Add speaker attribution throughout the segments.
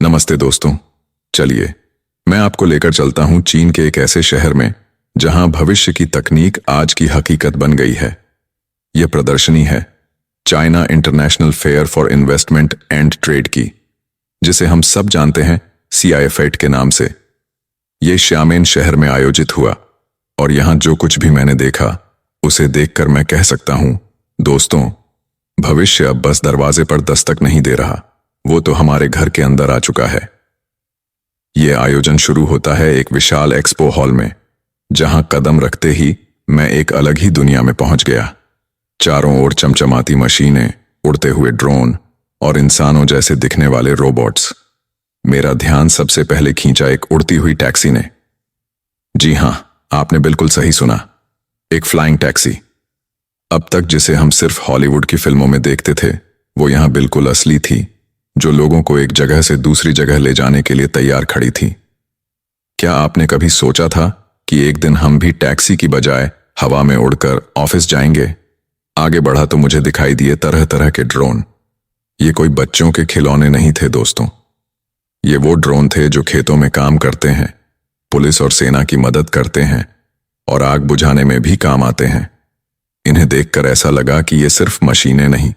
Speaker 1: नमस्ते दोस्तों। चलिए मैं आपको लेकर चलता हूं चीन के एक ऐसे शहर में जहां भविष्य की तकनीक आज की हकीकत बन गई है। यह प्रदर्शनी है China international fair for investment and trade की, जिसे हम सब जानते हैं CIFET के नाम से। ये शामेन शहर में आयोजित हुआ और यहां जो कुछ भी मैंने देखा उसे देखकर मैं कह सकता हूं, दोस्तों, भविष्य अब बस दरवाजे पर दस्तक नहीं दे रहा, वो तो हमारे घर के अंदर आ चुका है। यह आयोजन शुरू होता है एक विशाल एक्सपो हॉल में, जहां कदम रखते ही मैं एक अलग ही दुनिया में पहुंच गया। चारों ओर चमचमाती मशीनें, उड़ते हुए ड्रोन और इंसानों जैसे दिखने वाले रोबोट्स। मेरा ध्यान सबसे पहले खींचा एक उड़ती हुई टैक्सी ने। जी हां, आपने बिल्कुल सही सुना, एक फ्लाइंग टैक्सी। अब तक जिसे हम सिर्फ हॉलीवुड की फिल्मों में देखते थे, वो यहां बिल्कुल असली थी, जो लोगों को एक जगह से दूसरी जगह ले जाने के लिए तैयार खड़ी थी। क्या आपने कभी सोचा था कि एक दिन हम भी टैक्सी की बजाय हवा में उड़कर ऑफिस जाएंगे? आगे बढ़ा तो मुझे दिखाई दिए तरह तरह के ड्रोन। ये कोई बच्चों के खिलौने नहीं थे दोस्तों, ये वो ड्रोन थे जो खेतों में काम करते हैं, पुलिस और सेना की मदद करते हैं और आग बुझाने में भी काम आते हैं। इन्हें देखकर ऐसा लगा कि ये सिर्फ मशीनें नहीं,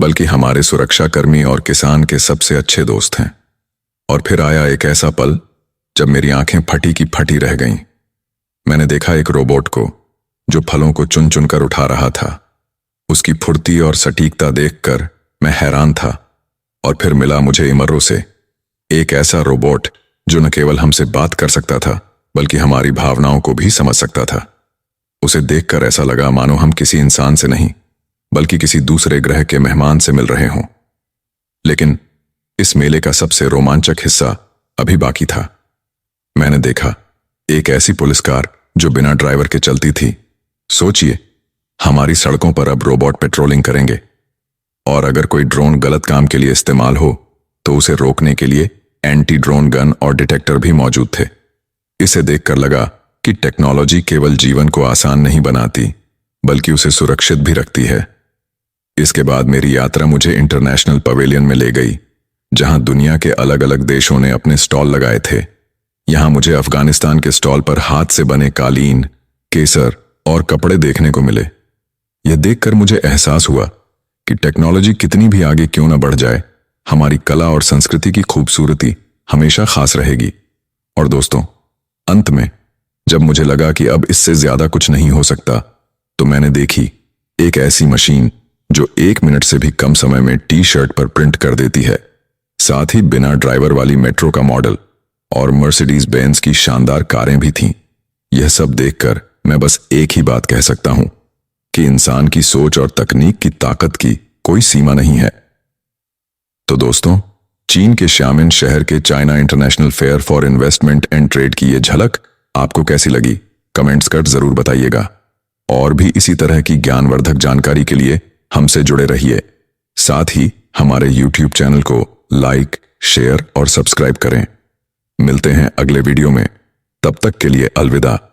Speaker 1: बल्कि हमारे सुरक्षाकर्मी और किसान के सबसे अच्छे दोस्त हैं। और फिर आया एक ऐसा पल जब मेरी आंखें फटी की फटी रह गईं। मैंने देखा एक रोबोट को जो फलों को चुन चुन कर उठा रहा था। उसकी फुर्ती और सटीकता देखकर मैं हैरान था। और फिर मिला मुझे इमर्रो से एक ऐसा रोबोट जो न केवल हमसे बात कर सकता था, बल्कि हमारी भावनाओं को भी समझ सकता था। उसे देखकर ऐसा लगा मानो हम किसी इंसान से नहीं, बल्कि किसी दूसरे ग्रह के मेहमान से मिल रहे हों। लेकिन इस मेले का सबसे रोमांचक हिस्सा अभी बाकी था। मैंने देखा एक ऐसी पुलिस कार जो बिना ड्राइवर के चलती थी। सोचिए, हमारी सड़कों पर अब रोबोट पेट्रोलिंग करेंगे, और अगर कोई ड्रोन गलत काम के लिए इस्तेमाल हो तो उसे रोकने के लिए एंटी ड्रोन गन और डिटेक्टर भी मौजूद थे। इसे देखकर लगा कि टेक्नोलॉजी केवल जीवन को आसान नहीं बनाती, बल्कि उसे सुरक्षित भी रखती है। इसके बाद मेरी यात्रा मुझे इंटरनेशनल पवेलियन में ले गई, जहां दुनिया के अलग अलग देशों ने अपने स्टॉल लगाए थे। यहां मुझे अफगानिस्तान के स्टॉल पर हाथ से बने कालीन, केसर और कपड़े देखने को मिले। यह देखकर मुझे एहसास हुआ कि टेक्नोलॉजी कितनी भी आगे क्यों न बढ़ जाए, हमारी कला और संस्कृति की खूबसूरती हमेशा खास रहेगी। और दोस्तों, अंत में जब मुझे लगा कि अब इससे ज्यादा कुछ नहीं हो सकता, तो मैंने देखी एक ऐसी मशीन जो 1 मिनट से भी कम समय में टी-शर्ट पर प्रिंट कर देती है। साथ ही बिना ड्राइवर वाली मेट्रो का मॉडल और मर्सिडीज बेंज की शानदार कारें भी थीं। यह सब देखकर मैं बस एक ही बात कह सकता हूं कि इंसान की सोच और तकनीक की ताकत की कोई सीमा नहीं है। तो दोस्तों, चीन के शामिन शहर के China international fair for investment and trade की यह झलक आपको कैसी लगी? कमेंट्स कर जरूर बताइएगा। और भी इसी तरह की ज्ञानवर्धक जानकारी के लिए हमसे जुड़े रहिए। साथ ही हमारे YouTube चैनल को लाइक, शेयर और सब्सक्राइब करें। मिलते हैं अगले वीडियो में, तब तक के लिए अलविदा।